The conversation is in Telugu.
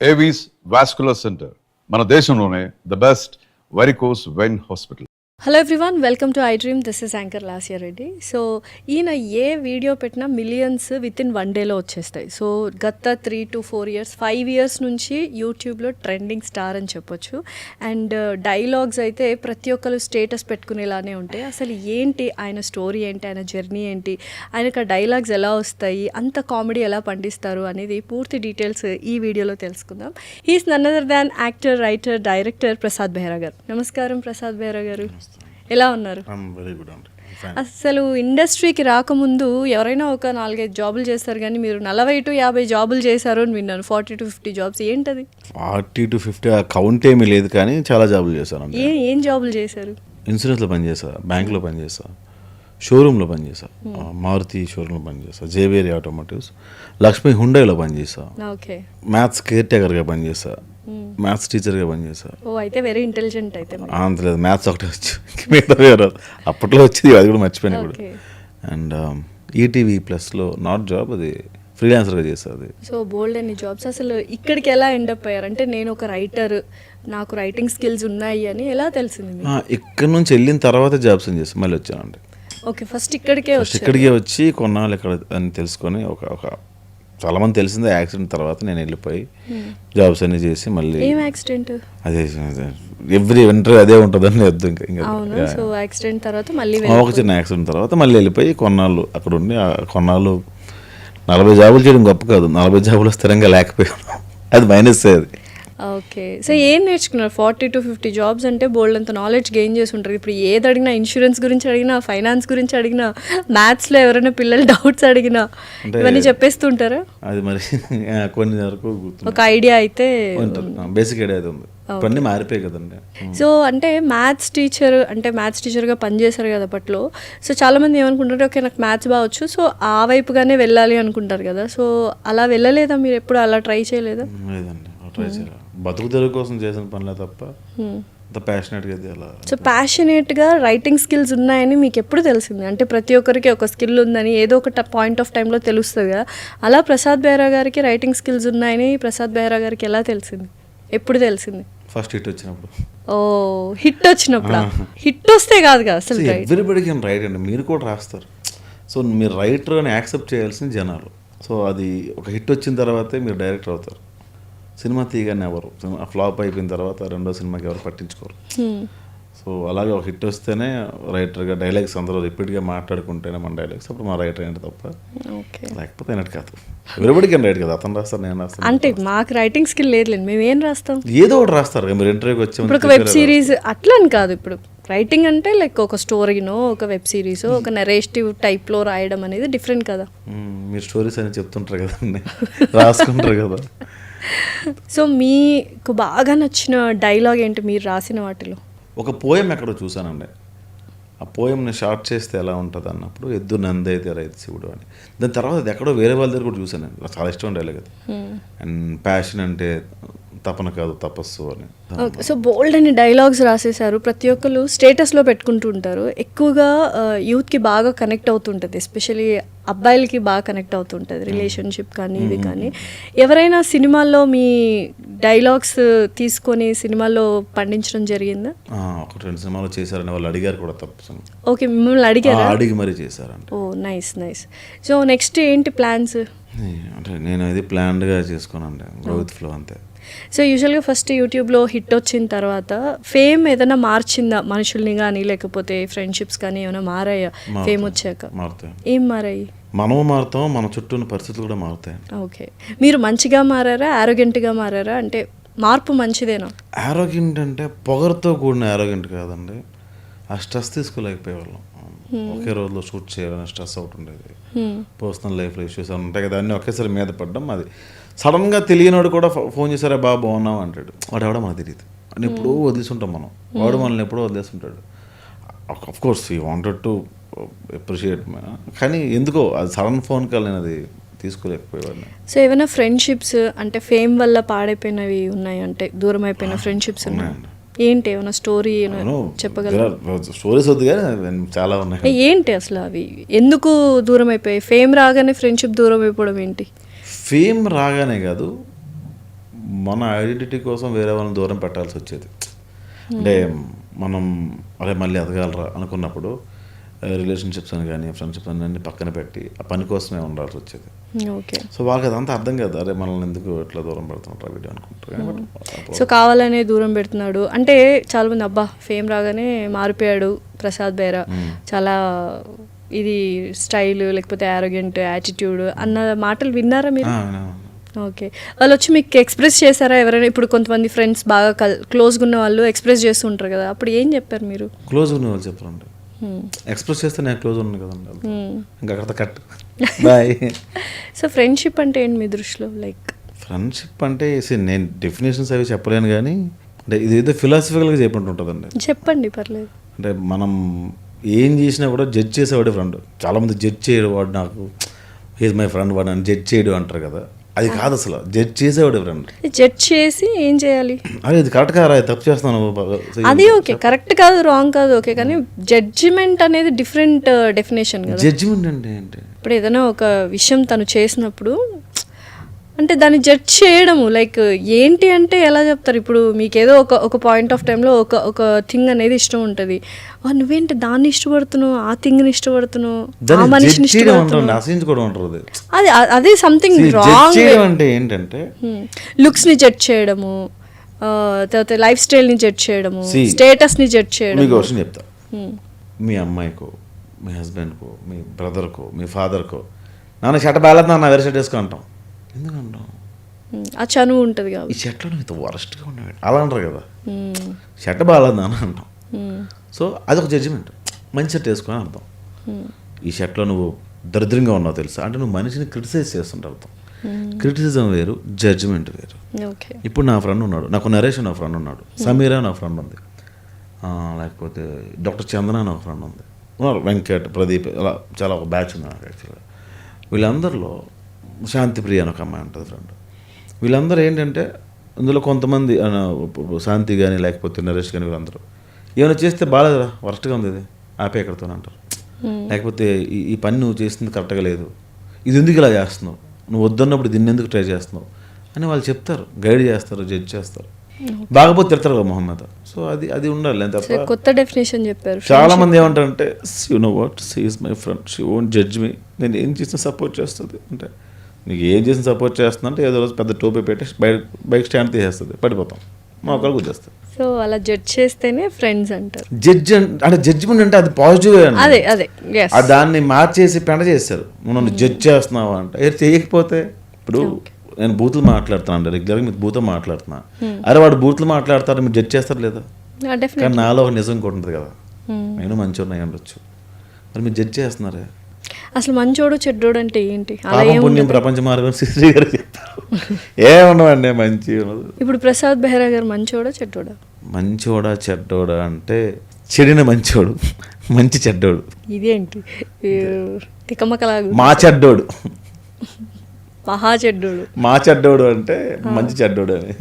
ఏవీస్ వాస్కులర్ సెంటర్ మన దేశంలోనే the best varicose vein hospital. Hello everyone, welcome to I dream. This is anchor Lasya Reddy. So ఈయన ఏ వీడియో పెట్టినా మిలియన్స్ విత్ ఇన్ 1 డేలో వచ్చేస్తాయి. సో గత 3 to 4 years 5 years నుంచి యూట్యూబ్లో ట్రెండింగ్ స్టార్ అని చెప్పొచ్చు. అండ్ డైలాగ్స్ అయితే ప్రతి ఒక్కరు స్టేటస్ పెట్టుకునేలానే ఉంటాయి. అసలు ఏంటి ఆయన స్టోరీ, ఏంటి ఆయన జర్నీ, ఏంటి ఆయనకు ఆ డైలాగ్స్ ఎలా వస్తాయి, అంత కామెడీ ఎలా పండిస్తారు అనేది పూర్తి డీటెయిల్స్ ఈ వీడియోలో తెలుసుకుందాం. He is none other than actor, writer, director Prasad Behra గారు. నమస్కారం ప్రసాద్ బెహ్రా గారు, ఎలా ఉన్నారు? అసలు ఇండస్ట్రీకి రాకముందు ఎవరైనా ఒక 4-5 జాబులు చేస్తారు, కానీ మీరు 40 to 50 జాబులు చేశారు అని విన్నాను. 40 to 50 జాబ్స్ ఏంటది? 40 to 50 కౌంట్ ఏమీ లేదు, కానీ చాలా జాబులు చేశాను. ఏం జాబులు చేశారు? ఇన్సూరెన్స్లో పనిచేసా, బ్యాంక్లో పనిచేసా, షోరూంలో పనిచేసా, మారుతి షోరూంలో పనిచేసా, జేవేరి ఆటోమోటివ్స్, లక్ష్మీ హుండైలో పనిచేసా, ఓకే, మ్యాథ్స్ కేర్ టేకర్గా పనిచేసా, మ్యాథ్స్ టీచర్గా పనిచేసా. ఓ అయితే వెరీ ఇంటెలిజెంట్ అయితే. అంతలేదు, మ్యాథ్స్ ఒకటే వచ్చు, మిగతా వేరే అప్పట్లో వచ్చేది, అది కూడా మర్చిపోయినా కూడా. అండ్ ఈటీవీ ప్లస్లో నాట్ జాబ్, అది ఫ్రీలాన్సర్గా చేస్తుంది. సో బోల్డ్ అన్ని జాబ్స్. అసలు ఇక్కడికి ఎలా ఎండప్ అయ్యారు? అంటే నేను ఒక రైటర్, నాకు రైటింగ్ స్కిల్స్ ఉన్నాయి అని ఎలా తెలిసింది? ఇక్కడ నుంచి వెళ్ళిన తర్వాత జాబ్స్ అని చేస్తాను, మళ్ళీ వచ్చానండి. ఓకే, ఫస్ట్ ఇక్కడికే వచ్చి కొన్నాళ్ళు ఇక్కడ అని తెలుసుకొని ఒక చాలా మంది తెలిసిందే. యాక్సిడెంట్ తర్వాత నేను వెళ్ళిపోయి జాబ్స్ అన్ని చేసి మళ్ళీ. ఏం యాక్సిడెంట్? అదే ఎవ్రీ వింటర్ అదే ఉంటుందని అర్థం. ఇంకా సో యాక్సిడెంట్ తర్వాత మళ్ళీ ఒక చిన్న యాక్సిడెంట్ తర్వాత మళ్ళీ వెళ్ళిపోయి కొన్నాళ్ళు అక్కడ ఉండి, కొన్నాళ్ళు 40 జాబులు చేయడం గొప్ప కాదు, 40 జాబులు స్థిరంగా లేకపోయాను, అది మైనస్. అది ఓకే. సో ఏం నేర్చుకున్నారు? 40 to 50 జాబ్స్ అంటే బోల్డ్ అంత నాలెడ్జ్ గెయిన్ చేసి ఉంటారు. ఇప్పుడు ఏది అడిగినా, ఇన్సూరెన్స్ గురించి అడిగినా, ఫైనాన్స్ గురించి అడిగినా, మ్యాథ్స్లో ఎవరైనా పిల్లలు డౌట్స్ అడిగినా ఇవన్నీ చెప్పేస్తుంటారా? అది మరి కొన్ని వరకు ఒక ఐడియా అయితే, బేసిక్ ఐడియా అయితే ఉంది. ఇవన్నీ మారిపోయాయి కదండి. సో అంటే మ్యాథ్స్ టీచర్గా పనిచేశారు కదా అప్పట్లో. సో చాలామంది ఏమనుకుంటారు, ఓకే నాకు మ్యాథ్స్ బావచ్చు, సో ఆ వైపుగానే వెళ్ళాలి అనుకుంటారు కదా. సో అలా వెళ్ళలేదా మీరు? ఎప్పుడు అలా ట్రై చేయలేదా? లేదండి, ట్రై చేయాలి. బతుకు తెరుగు కోసం చేసిన పనిలే తప్ప అంత ప్యాషనేట్గా అలా. సో ప్యాషనేట్గా రైటింగ్ స్కిల్స్ ఉన్నాయని మీకు ఎప్పుడు తెలిసింది? అంటే ప్రతి ఒక్కరికి ఒక స్కిల్ ఉందని ఏదో ఒక పాయింట్ ఆఫ్ టైంలో తెలుస్తుంది కదా. అలా ప్రసాద్ బెహ్రా గారికి రైటింగ్ స్కిల్స్ ఉన్నాయని ప్రసాద్ బెహ్రా గారికి ఎలా తెలిసింది? ఎప్పుడు తెలిసింది? ఫస్ట్ హిట్ వచ్చినప్పుడు. ఓ, హిట్ వచ్చినప్పుడు? హిట్ వస్తే కాదు కదా అసలు. ఎవ్రీబడి కెన్ రైట్ అండి, మీరు కూడా రాస్తారు. సో మీరు రైటర్ అని యాక్సెప్ట్ చేయాల్సిన జనాలు. సో అది ఒక హిట్ వచ్చిన తర్వాతే మీరు డైరెక్టర్ అవుతారు. సినిమా తీయగానే ఎవరు, సినిమా ఫ్లాప్ అయిపోయిన తర్వాత రెండో సినిమాకి ఎవరు పట్టించుకోరు. సో అలాగే ఒక హిట్ వస్తేనే రైటర్గా డైలాగ్స్ అందరూ రిపీట్గా మాట్లాడుకుంటేనే మన డైలాగ్స్ అప్పుడు మా రైటర్ ఏంటి తప్ప, లేకపోతే అయినట్టు కాదు. ఎవరిబడి కెన్ రైట్ కదా, అతను రాస్తారు, నేను రాస్తాను. అంటే మాకు రైటింగ్ స్కిల్ లేదు, మేము ఏం రాస్తాం? ఏదో ఒకటి రాస్తారు. మీరు ఇంటర్వ్యూకి వచ్చి ఇప్పుడు ఒక వెబ్ సిరీస్ అట్లా అని కాదు. ఇప్పుడు రైటింగ్ అంటే లైక్ ఒక స్టోరీనో, ఒక వెబ్ సిరీసో, ఒక నెరేటివ్ టైప్లో రాయడం అనేది డిఫరెంట్ కదా. మీరు స్టోరీస్ అని చెప్తుంటారు కదండి, రాసుకుంటారు కదా. సో మీకు బాగా నచ్చిన డైలాగ్ ఏంటి మీరు రాసిన వాటిలో? ఒక పోయం ఎక్కడో చూసానండి. ఆ పోయంని షార్ట్ చేస్తే ఎలా ఉంటుంది అన్నప్పుడు, ఎద్దు నందైతే రైతు శివుడు అని. దాని తర్వాత అది ఎక్కడో వేరే వాళ్ళ దగ్గర కూడా చూసాను. నాకు చాలా ఇష్టం డైలాగ్ అది. అండ్ ప్యాషన్ అంటే తపన కాదు తపస్సు అని. ఓకే. సో బోల్డ్ అని డైలాగ్స్ రాసేసారు. ప్రతి ఒక్కరు స్టేటస్లో పెట్టుకుంటూ ఉంటారు. ఎక్కువగా యూత్కి బాగా కనెక్ట్ అవుతుంటుంది, ఎస్పెషలీ అబ్బాయిలకి బాగా కనెక్ట్ అవుతుంటుంది, రిలేషన్షిప్ కానీ ఇవి కానీ. ఎవరైనా సినిమాల్లో మీ డైలాగ్స్ తీసుకొని సినిమాల్లో పండించడం జరిగిందా? ఒక 2 సినిమాలు చేశారని వాళ్ళు అడిగారు కూడా. తప్పు. ఓకే, మిమ్మల్ని అడిగారా? అడిగి మరీ చేశారంట. ఓ నైస్ నైస్. సో నెక్స్ట్ ఏంటి ప్లాన్స్? అంటే నేను ఇది ప్లాన్డ్గా చేసుకున్నాను, గో విత్ ఫ్లో అంతే. సో యూజువల్గా ఫస్ట్ యూట్యూబ్లో హిట్ వచ్చిన తర్వాత ఫేమ్ ఏదైనా మార్చిందా మనుషుల్ని కానీ, లేకపోతే ఫ్రెండ్షిప్స్ కానీ ఏమైనా మారాయా ఫేమ్ వచ్చాక? మారుతాయి. ఏం మారాయి? మనము మారుతాం, మన చుట్టూ ఉన్న పరిస్థితులు కూడా మారుతాయి. ఓకే, మీరు మంచిగా మారారా, ఆరోగెంట్గా మారారా? అంటే మార్పు మంచిదేనా? ఆరోగ్యంట్ అంటే పొగరుతో కూడిన ఆరోగ్యంట్ కాదండి. ఆ స్ట్రెస్ తీసుకోలేకపోయేవాళ్ళం. ఒకే రోజులో షూట్ చేయాలని స్ట్రెస్ అవుట్ ఉండేది. పర్సనల్ లైఫ్లో ఇష్యూస్ ఉంటాయి కదా, అన్నీ ఒకేసారి మీద పడ్డం. అది సడన్గా తెలియనివాడు కూడా ఫోన్ చేశారా బాగా బాగున్నావు అంటాడు. వాడు ఎవడో మనకు తెలియదు, అని ఎప్పుడూ వదిలేస్తుంటాం మనం. వాడు మనల్ని ఎప్పుడో వదిలేస్తుంటాడు. Of course we wanted to appreciate, కానీ ఎందుకో అది సడన్ ఫోన్ కాల్ నేను అది తీసుకోలేకపోయేవాడిని. సో ఏమైనా ఫ్రెండ్షిప్స్ అంటే ఫేమ్ వల్ల పాడైపోయినవి ఉన్నాయి, అంటే దూరం అయిపోయిన ఫ్రెండ్షిప్స్ ఉన్నాయండి? ఏంటి ఏమైనా స్టోరీ చెప్పగలరా? స్టోరీస్ వద్దు కానీ చాలా ఉన్నాయి. ఏంటి అసలు అవి ఎందుకు దూరం అయిపోయాయి? ఫేమ్ రాగానే ఫ్రెండ్షిప్ దూరం అయిపోవడం ఏంటి? ఫేమ్ రాగానే కాదు, మన ఐడెంటిటీ కోసం వేరే వాళ్ళని దూరం పెట్టాల్సి వచ్చేది. అంటే మనం అదే మళ్ళీ ఎదగాలరా అనుకున్నప్పుడు రిలేషన్షిప్స్ అని కానీ ఫ్రెండ్షిప్స్ అని అన్ని పక్కన పెట్టి ఆ పని కోసమే ఉండాల్సి వచ్చేది. ఓకే. సో వాళ్ళకి అదంతా అర్థం కాదు, అరే మనల్ని ఎందుకు ఇట్లా దూరం పెడుతుంటారు వీడియో అనుకుంటారు. సో కావాలనే దూరం పెడుతున్నాడు అంటే చాలామంది అబ్బా ఫేమ్ రాగానే మారిపోయాడు ప్రసాద్ బెహ్రా, చాలా ఇది స్టైల్ లేకపోతే యారోగెంట్ యాటిట్యూడ్ అన్న మాటలు విన్నారా మీరు? ఓకే. వాళ్ళు వచ్చి మీకు ఎక్స్ప్రెస్ చేశారా ఎవరైనా? ఇప్పుడు కొంతమంది ఫ్రెండ్స్ బాగా క్లోజ్గా ఉన్న వాళ్ళు ఎక్స్ప్రెస్ చేస్తూ ఉంటారు కదా, అప్పుడు ఏం చెప్పారు మీరు? క్లోజ్గా ఉన్న వాళ్ళు చెప్పారండి, ఎక్స్ప్రెస్ చేస్తే నేను క్లోజ్ ఉన్నాను కదండి, ఇంకా అక్కడ కట్ బాయ్. సో ఫ్రెండ్షిప్ అంటే ఏంటి మీ దృష్టిలో? లైక్ ఫ్రెండ్షిప్ అంటే నేను డెఫినేషన్స్ అవి చెప్పలేను కానీ అంటే ఇది ఏదో ఫిలాసఫికల్గా చెప్పినట్టు ఉంటుందండి. చెప్పండి పర్లేదు. అంటే మనం ఏం చేసినా కూడా జడ్జ్ చేసేవాడే ఫ్రెండ్. చాలామంది జడ్జ్ చేయడు, వాడు నాకు ఈజ్ మై ఫ్రెండ్, వాడు నన్ను జడ్జ్ చేయడు అంటారు కదా, అది కాదు అసలు. Judge చేసేవాడే friend. జడ్జ్ చేసి ఏం చేయాలి? అరే ఇది కరెక్ట్ కారా, తప్పు చేస్తున్నాను, అది ఓకే, కరెక్ట్ కాదు రాంగ్ కాదు ఓకే, కానీ జడ్జిమెంట్ అనేది డిఫరెంట్ డెఫినేషన్ కదా. జడ్జిమెంట్ అంటే ఏంటి? ఇప్పుడు ఏదైనా ఒక విషయం తను చేసినప్పుడు అంటే దాన్ని జడ్జ్ చేయడము లైక్ ఏంటి అంటే ఎలా చెప్తారు? ఇప్పుడు మీకు ఏదో ఒక పాయింట్ ఆఫ్ టైంలో ఒక థింగ్ అనేది ఇష్టం ఉంటుంది, నువ్వేంటి దాన్ని ఇష్టపడుతున్నావు, ఆ థింగ్ని ఇష్టపడుతున్నావు, ఆ మనిషిని ఇష్టపడుతున్నావు, అది అదే సంథింగ్ రాంగ్. అంటే ఏంటంటే లుక్స్ని జడ్జ్ చేయడము, తర్వాత లైఫ్ స్టైల్ని జడ్జ్ చేయడము, స్టేటస్ని జడ్జ్ చేయడం. మీకు క్వశ్చన్ చెప్తా, మీ అమ్మాయికో మీ హస్బెండ్కో మీ బ్రదర్కో మీ ఫాదర్కో నాన్న షర్ట్ బాగాలేదు నాన్న వేరే షర్ట్ వేసుకో అంటాం. ఎందుకంటాం? ఆ చనువు ఉంటుంది కాబట్టి. ఈ షర్ట్లో ఇంత వరస్ట్గా ఉన్నాడు అలా అంటారు కదా, షర్ట్ బాగాలేదు నాన్న అంటాం. సో అదొక జడ్జిమెంట్, మంచి షర్ట్ వేసుకొని అర్థం. ఈ షర్ట్లో నువ్వు దరిద్రంగా ఉన్నావు తెలుసా అంటే నువ్వు మనిషిని క్రిటిసైజ్ చేస్తుంటే అర్థం. క్రిటిసిజం వేరు, జడ్జిమెంట్ వేరు. ఇప్పుడు నా ఫ్రెండ్ ఉన్నాడు, నాకు నరేష్ నా ఫ్రెండ్ ఉన్నాడు, సమీరా నా ఫ్రెండ్ ఉంది, లేకపోతే డాక్టర్ చందన నా ఫ్రెండ్ ఉంది, ఉన్నారు వెంకట్, ప్రదీప్, అలా చాలా ఒక బ్యాచ్ ఉంది నాకు యాక్చువల్గా. వీళ్ళందరిలో శాంతిప్రియ అని ఒక అమ్మాయి ఉంటుంది ఫ్రెండ్. వీళ్ళందరూ ఏంటంటే ఇందులో కొంతమంది శాంతి కానీ లేకపోతే నరేష్ కానీ వీళ్ళందరూ ఏమైనా చేస్తే బాగాలేదురా వరస్ట్గా ఉంది ఇది ఆపే ఎక్కడితో అంటారు, లేకపోతే ఈ పని నువ్వు చేసింది కరెక్ట్గా లేదు, ఇది ఎందుకు ఇలా చేస్తున్నావు, నువ్వు వద్దన్నప్పుడు దీన్ని ఎందుకు ట్రై చేస్తున్నావు అని వాళ్ళు చెప్తారు, గైడ్ చేస్తారు, జడ్జ్ చేస్తారు. బాగపోతే తిడతారు కదా మొహం మీద. సో అది ఉండాలి తప్ప కొత్త డెఫినేషన్ చెప్పారు. చాలా మంది ఏమంటారంటే you know what she is my friend, she won't judge me, నేను ఏం చేసినా సపోర్ట్ చేస్తుంది అంటే నీకు ఏం చేసిన సపోర్ట్ చేస్తున్నా అంటే ఏదో రోజు పెద్ద టోపీ పెట్టి బైక్ స్టాండ్ తీసేస్తుంది, పడిపోతాం, మా ఒకళ్ళు కూర్చేస్తుంది. సో అలా జడ్జ్ చేస్తేనే ఫ్రెండ్స్ అంటారు. జడ్జ్ అంటే జడ్జిమెంట్ అంటే అది పాజిటివ్, అదే దాన్ని మార్చేసి పెంట చేస్తారు. నువ్వు నన్ను జడ్జ్ చేస్తున్నావు అంటే ఏది చేయకపోతే. ఇప్పుడు నేను బూతులు మాట్లాడుతున్నాను రెగ్యులర్గా, మీరు బూతులు మాట్లాడుతున్నా, అరే వాడు బూతులు మాట్లాడతారు మీరు జడ్జ్ చేస్తారు లేదా? కానీ నాలో ఒక నిజం కూడా ఉంటుంది కదా, నేను మంచోడు అయి ఉండొచ్చు, మరి మీరు జడ్జ్ చేస్తున్నారే. అసలు మంచోడు చెడ్డోడు అంటే ఏంటి? పాపం పుణ్యం ప్రపంచ మార్గం శ్రీ గారు చెప్తారు, ఏముండవండి మంచి. ఇప్పుడు ప్రసాద్ బెహ్రా గారు మంచోడా చెడ్డోడా? మంచోడా చెడ్డోడా అంటే చెడిన మంచోడు, మంచి చెడ్డోడు. ఇదేంటి తికమకలాగు? మా చెడ్డోడు, మహా చెడ్డోడు. మా చెడ్డోడు అంటే మంచి చెడ్డోడు అని.